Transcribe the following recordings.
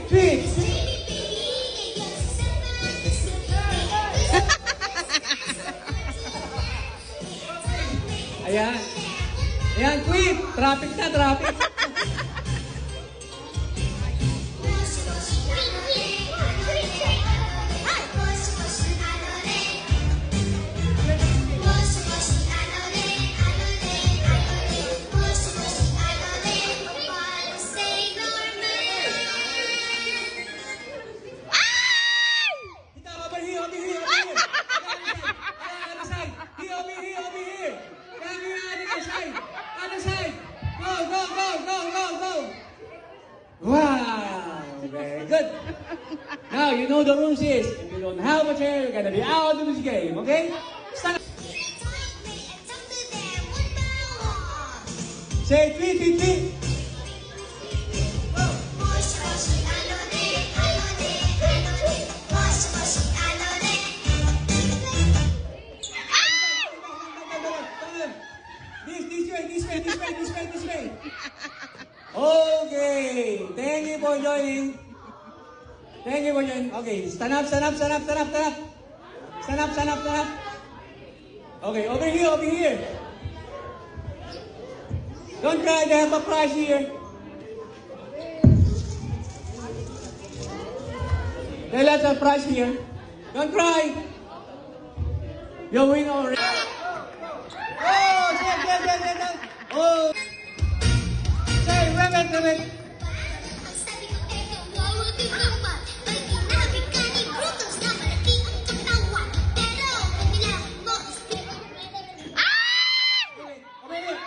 Tweet! Ayan. Ayan, tweet! Traffic na, traffic. Wow! Very good. Now, you know the rules is, if you don't have a chair, you're gonna be out of this game, okay? Stand up. Say tweet. This way. Okay, thank you for joining. Okay, stand up. Okay, over here. Don't cry, they have a prize here. They have a prize here. Don't cry. You win already. Oh, oh. Wait.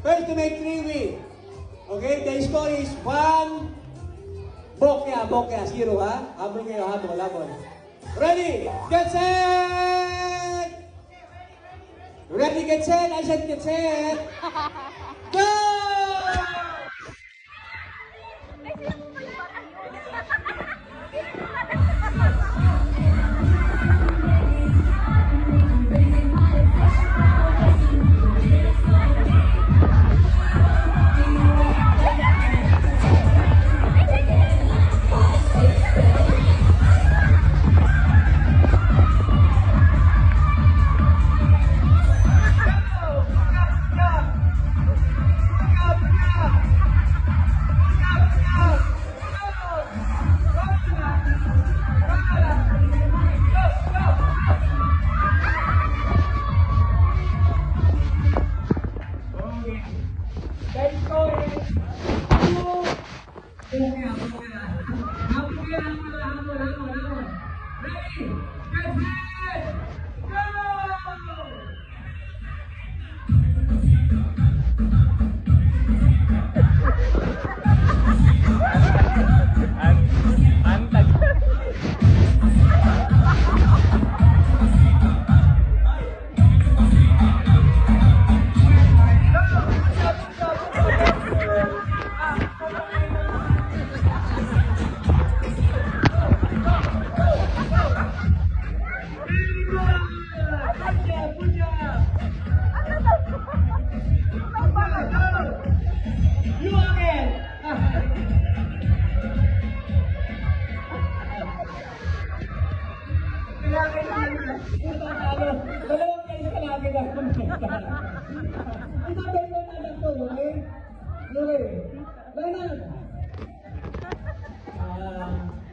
First to make 3 win. Okay, the score is 1. Bokya, 0 ha. Habol kayo, habol. Ready, get set! Ready, get set, I said get set! Go!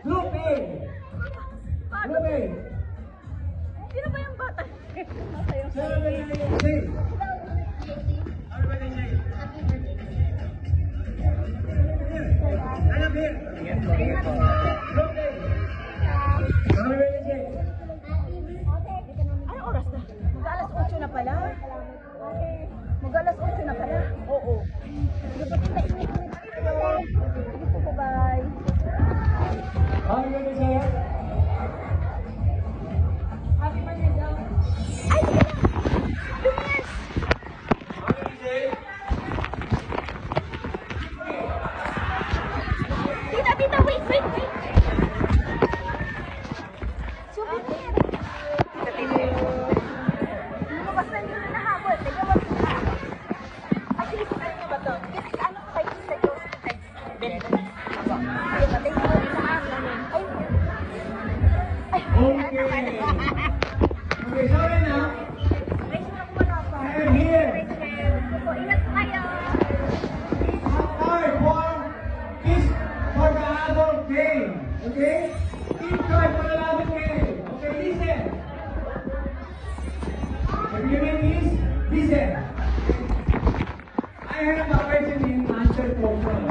Group A. Sino ba yung bata? Anong oras na? Mag-alas 8 na pala? Mag-alas 8 na pala? Oo. Sige po, tita. Sige po, bye. Happy birthday sa'yo. Happy birthday daw. Ay, sige na! Bilis! Tita, wait! Subit na yan. Lumabas na yun na habol. Teka, wag na. Ay, sige po, ano ba to? Ano po kayo sa Joseph Times? Bento. Ay, patay mo rin na ganun. Ay, Okay, sorry na. ay, sarap wala pa. I'm here. Ingat po kayo. Card for the adult game. Okay? Keep card for the adult game. Okay, listen. The beginning is listen. I have a question in answer portion.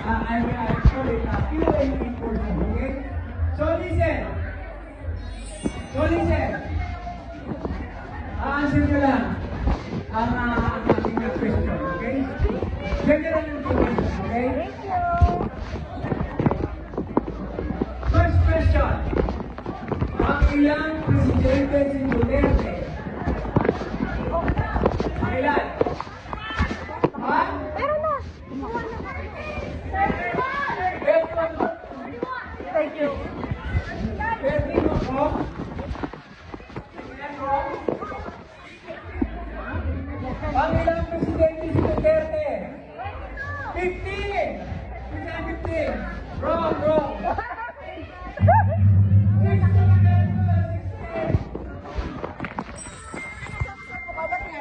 I will call it a Q&A portion. Okay? So listen. Answer nyo lang ang aking question. Okay? General information. Okay? Thank you. First question. Ang ilang presidente si Duterte? Ang ilan? Ha? Pero na. Thank you. 13 ako. Ang ilang presidente si Duterte? 15! 15! Wrong!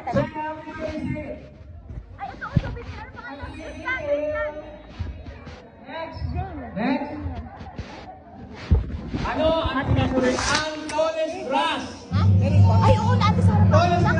16! Ay, ito ko sabihin. Ano pangalan? Next. Ano ang tinasabi? Ang tallest grass. Ay, oo, natin sa harapan. Tallest